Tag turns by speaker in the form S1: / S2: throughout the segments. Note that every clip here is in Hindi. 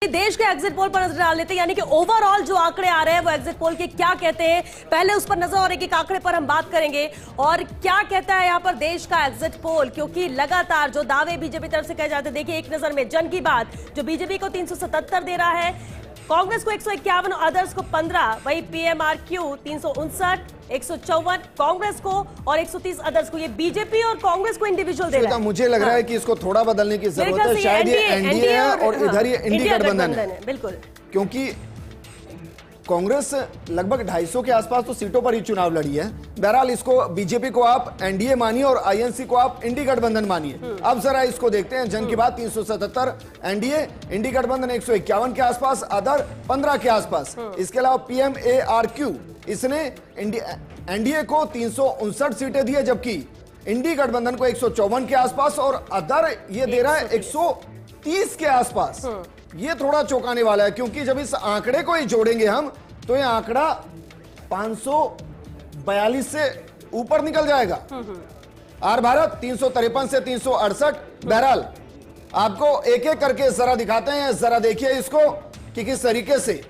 S1: देश के एग्जिट पोल पर नजर डाल लेते हैं, यानी कि ओवरऑल जो आंकड़े आ रहे हैं वो एग्जिट पोल के क्या कहते हैं, पहले उस पर नजर और एक आंकड़े पर हम बात करेंगे और क्या कहता है यहां पर देश का एग्जिट पोल, क्योंकि लगातार जो दावे बीजेपी तरफ से कहे जाते हैं, देखिए एक नजर में जन की बात जो बीजेपी को 377 दे रहा है, कांग्रेस को 151, अदर्स को 15, वही पीएमआरक्यू 359, 154 कांग्रेस को और 130 अदर्स को। ये बीजेपी और कांग्रेस को इंडिविजुअल दे रहा है।
S2: मुझे लग रहा है कि इसको थोड़ा बदलने की जरूरत है, शायद ये एनडीए है और इधर ये इंडी गठबंधन है।
S1: बिल्कुल,
S2: क्योंकि कांग्रेस लगभग 250 के आसपास तो सीटों पर ही चुनाव लड़ी है। बहरहाल इसको बीजेपी को आप एनडीए मानिए और आईएनसी को आप इंडी गठबंधन मानिए। अब जरा इसको देखते हैं, जन की बात 377 एनडीए, इंडी गठबंधन 151 के आसपास, अदर 15 के आसपास। इसके अलावा पीएमआरक्यू इसने एनडीए को 359 सीटें दी है, जबकि इंडी गठबंधन को 154 के आसपास और अदर ये दे रहा है 130 के आसपास। ये थोड़ा चौंकाने वाला है, क्योंकि जब इस आंकड़े को ही जोड़ेंगे हम तो ये आंकड़ा 542 से ऊपर निकल जाएगा। आर भारत 353 से 368। बहरहाल आपको एक एक करके जरा दिखाते हैं, जरा देखिए इसको कि किस तरीके से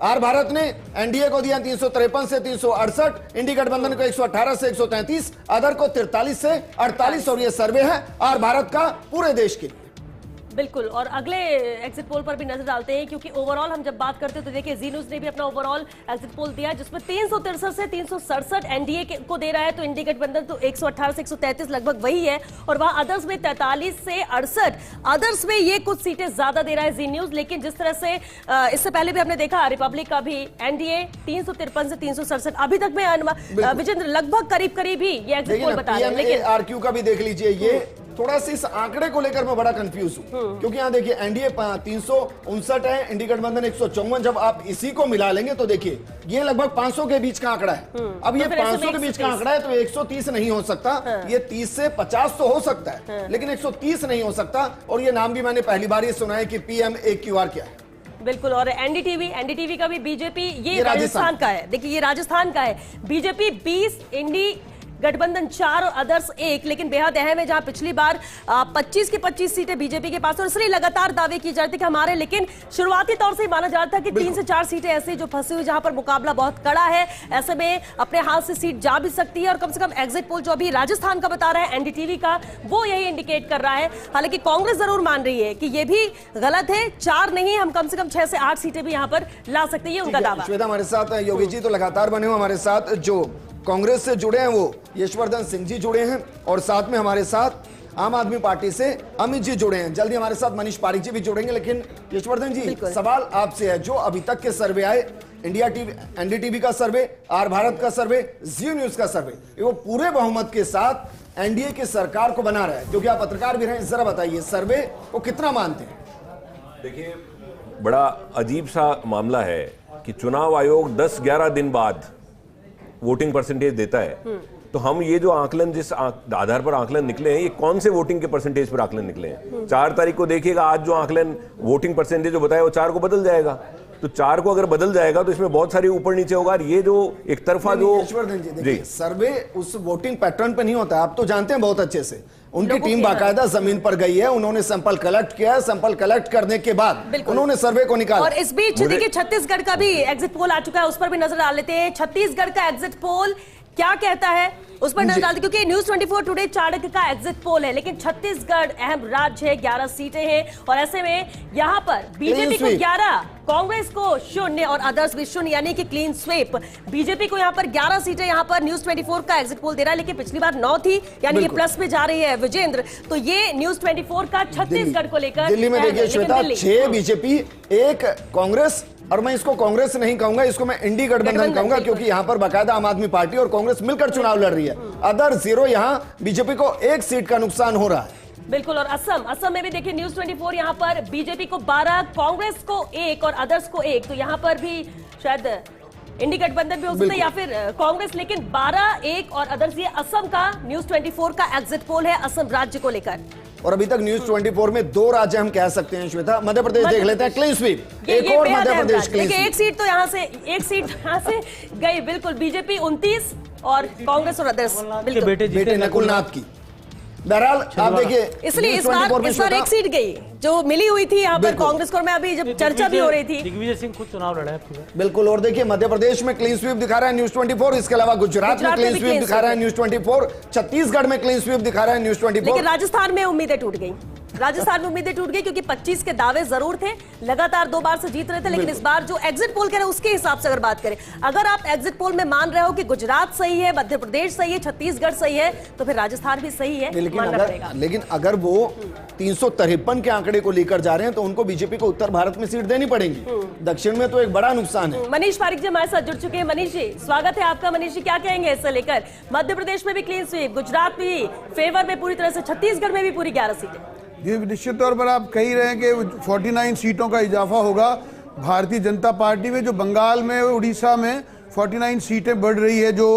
S2: आर भारत ने एनडीए को दिया 353 से 368, इंडी गठबंधन को 118 से 133, अदर को 43 से 48। और ये सर्वे है आर भारत का पूरे देश के लिए।
S1: बिल्कुल, और अगले एग्जिट पोल पर भी नजर डालते हैं, क्योंकि ओवरऑल हम जब बात करते हैं तो देखिए जी न्यूज ने भी अपना ओवरऑल एग्जिट पोल दिया, जिसमें 363 से 367 एनडीए को दे रहा है, तो इंडी गठबंधन तो 118 से 133 लगभग वही है, और वहां अदर्स में 43 से 68, अदर्स में ये कुछ सीटें ज्यादा दे रहा है जी न्यूज। लेकिन जिस तरह से इससे पहले भी हमने देखा रिपब्लिक का भी एनडीए 353 से 367, अभी तक में विजेंद्र लगभग करीब करीब ही ये एग्जिट पोल बता रहे हैं।
S2: लेकिन आरक्यू का भी देख लीजिए, ये थोड़ा सा इस आंकड़े को लेकर मैं बड़ा कंफ्यूज हूं, क्योंकि यहां देखिए एनडीए 359 है, इंडी गठबंधन 154। जब आप इसी को मिला लेंगे तो देखिए ये लगभग 500 के बीच का आंकड़ा है। अब ये 500 के बीच का आंकड़ा है तो 130 नहीं हो सकता, ये 30 से 50 तो हो सकता है, लेकिन 130 नहीं हो सकता। और ये नाम भी मैंने पहली बार ये सुना है कि पीएमएक्यूआर क्या है।
S1: बिल्कुल, और एनडीटीवी का भी बीजेपी, ये राजस्थान का है, देखिए ये राजस्थान का है, बीजेपी 20, इंडी गठबंधन 4 और अदर्स 1। लेकिन बेहद अहम है, जहां पिछली बार 25 की 25 सीटें बीजेपी के पास, और इसलिए लगातार दावे की जाती कि हमारे, लेकिन शुरुआती तौर से माना जाता था कि 3 से 4 सीटें ऐसी जो फंसी हुई, जहां पर मुकाबला बहुत कड़ा है, ऐसे में अपने हाथ से सीट जा भी सकती है। और कम से कम एग्जिट पोल जो अभी राजस्थान का बता रहा है एनडीटीवी का, वो यही इंडिकेट कर रहा है। हालांकि कांग्रेस जरूर मान रही है कि ये भी गलत है, 4 नहीं, हम कम से कम 6 से 8 सीटें भी यहां पर ला सकते हैं, ये उनका दावा।
S2: श्वेता हमारे साथ, योगी जी तो लगातार बने हो हमारे साथ, जो कांग्रेस से जुड़े हैं वो यशवर्धन सिंह जी जुड़े हैं, और साथ में हमारे साथ आम आदमी पार्टी से अमित जी जुड़े हैं। जल्दी हमारे साथ मनीष पारिक जी भी जुड़ेंगे। लेकिन यशवर्धन जी, सवाल आपसे है, जो अभी तक के सर्वे आए, इंडिया टीवी, एनडीटीवी का सर्वे, आर भारत का सर्वे, जी न्यूज का सर्वे, वो पूरे बहुमत के साथ एनडीए की सरकार को बना रहा है, क्योंकि आप पत्रकार भी रहे, जरा बताइए सर्वे को कितना मानते हैं?
S3: देखिए, बड़ा अजीब सा मामला है कि चुनाव आयोग 10-11 दिन बाद वोटिंग परसेंटेज देता है, तो हम ये जो आकलन, जिस आधार पर आकलन निकले हैं, ये कौन से वोटिंग के परसेंटेज पर आकलन निकले हैं? 4 तारीख को देखिएगा, आज जो आकलन वोटिंग परसेंटेज जो बताया वो 4 को बदल जाएगा। तो 4 को अगर बदल जाएगा तो इसमें बहुत सारी ऊपर नीचे होगा। ये जो एक तरफा जो
S2: जी सर्वे उस वोटिंग पैटर्न पे नहीं होता है, आप तो जानते हैं बहुत अच्छे से। उनकी टीम बाकायदा जमीन पर गई है, उन्होंने सैंपल कलेक्ट किया है, सैंपल कलेक्ट करने के बाद उन्होंने सर्वे को निकाला।
S1: और इस बीच देखिए छत्तीसगढ़ का भी एग्जिट पोल आ चुका है, उस पर भी नजर डाल लेते हैं। छत्तीसगढ़ का एग्जिट पोल क्या कहता है, उस पर नजर डालते, क्योंकि न्यूज 24 टुडे चाणक्य का एग्जिट पोल है, लेकिन छत्तीसगढ़ अहम राज्य है, 11 सीटें हैं, और ऐसे में यहां पर बीजेपी को 11, कांग्रेस को 0 और अदर्स भी 0, यानी कि क्लीन स्वीप। बीजेपी को यहां पर 11 सीटें यहां पर न्यूज 24 का एग्जिट पोल दे रहा है, लेकिन पिछली बार 9 थी, यानी ये प्लस में जा रही है विजेंद्र। तो ये न्यूज 24 का छत्तीसगढ़ को लेकर।
S2: दिल्ली में देखिए श्वेता, 6 बीजेपी, 1 कांग्रेस, और मैं इसको कांग्रेस नहीं कहूंगा, इसको मैं इंडी गठबंधन कहूंगा, क्योंकि यहां पर बाकायदा आम आदमी पार्टी और कांग्रेस मिलकर चुनाव लड़ रही है। अदर 0, यहां बीजेपी को 1 सीट का नुकसान हो रहा है।
S1: बिल्कुल, और असम में भी देखिए न्यूज 24 यहां पर बीजेपी को 12, कांग्रेस को 1 और अदर्स को 1, तो यहां पर भी शायद इंडी गठबंधन भी हो सकता है या फिर कांग्रेस, लेकिन 12, 1 और अदर्स। ये असम का न्यूज 24 का एग्जिट पोल है, असम राज्य को लेकर।
S2: और अभी तक न्यूज 24 में 2 राज्य हम कह सकते हैं श्वेता। मध्य प्रदेश देख लेते हैं, क्लीन स्वीप, एक और मध्य प्रदेश क्लीन स्वीप।
S1: एक सीट तो यहां से, एक सीट यहां से गई, बिल्कुल, बीजेपी 29 और कांग्रेस और अदर्स।
S2: बेटे नकुलनाथ की बहरहाल आप देखिए,
S1: इसलिए इस बार एक सीट गई जो मिली हुई थी यहाँ पर कांग्रेस को। मैं अभी जब चर्चा भी हो रही थी,
S4: दिग्विजय सिंह खुद चुनाव लड़ा है
S2: बिल्कुल। और देखिए मध्य प्रदेश में क्लीन स्वीप दिखा रहा है न्यूज 24, इसके अलावा गुजरात में क्लीन स्वीप दिखा रहा है न्यूज 24, छत्तीसगढ़ में क्लीन स्वीप दिखा रहा है न्यूज 24।
S1: लेकिन राजस्थान में उम्मीदें टूट गई। राजस्थान में उम्मीदें टूट गई क्योंकि 25 के दावे जरूर थे, लगातार 2 बार से जीत रहे थे, लेकिन इस बार जो एग्जिट पोल कह रहे हैं उसके हिसाब से अगर बात करें, अगर आप एग्जिट पोल में मान रहे हो कि गुजरात सही है, मध्य प्रदेश सही है, छत्तीसगढ़ सही है, तो फिर राजस्थान भी सही है, मानना पड़ेगा।
S2: लेकिन अगर वो 353 के आंकड़े को लेकर जा रहे हैं तो उनको बीजेपी को उत्तर भारत में सीट देनी पड़ेगी, दक्षिण में तो एक बड़ा नुकसान है।
S1: मनीष पारिक जी हमारे साथ जुड़ चुके हैं। मनीष जी स्वागत है आपका। मनीष जी क्या कहेंगे इससे लेकर? मध्य प्रदेश में भी क्लीन स्वीप, गुजरात भी फेवर में पूरी तरह से, छत्तीसगढ़ में भी पूरी 11 सीटें।
S5: जी निश्चित तौर पर आप कह रहे हैं कि 49 सीटों का इजाफा होगा भारतीय जनता पार्टी में, जो बंगाल में, उड़ीसा में 49 सीटें बढ़ रही है जो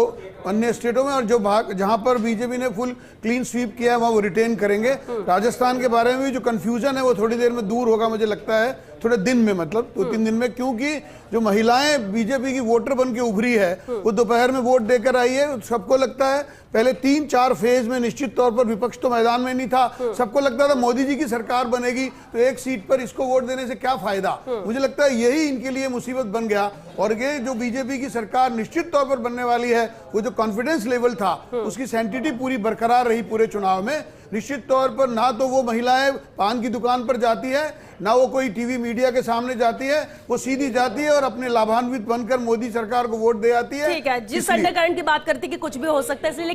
S5: अन्य स्टेटों में, और जो जहां पर बीजेपी ने फुल क्लीन स्वीप किया है वहां वो रिटेन करेंगे। राजस्थान के बारे में भी जो कंफ्यूजन है वो थोड़ी देर में दूर होगा, मुझे लगता है थोड़े दिन में, मतलब 2-3 दिन में, क्योंकि जो महिलाएं बीजेपी की वोटर बन के उभरी है वो दोपहर में वोट देकर आई है। सबको लगता है पहले 3-4 फेज में निश्चित तौर पर विपक्ष तो मैदान में नहीं था, सबको लगता था मोदी जी की सरकार बनेगी तो एक सीट पर इसको वोट देने से क्या फायदा। मुझे लगता है यही इनके लिए मुसीबत बन गया, और ये जो बीजेपी की सरकार निश्चित तौर पर बनने वाली है, वो जो कॉन्फिडेंस लेवल था उसकी सैंटिटी पूरी बरकरार रही पूरे चुनाव में। निश्चित तौर पर ना तो वो महिलाएं पान की दुकान पर जाती है, ना वो कोई टीवी मीडिया के सामने जाती है, वो सीधी जाती है और अपने लाभान्वित बनकर मोदी सरकार को वोट दे आती है।
S1: ठीक है, जिस अंडरकरंट की बात करती कि कुछ भी हो सकता है, इसलिए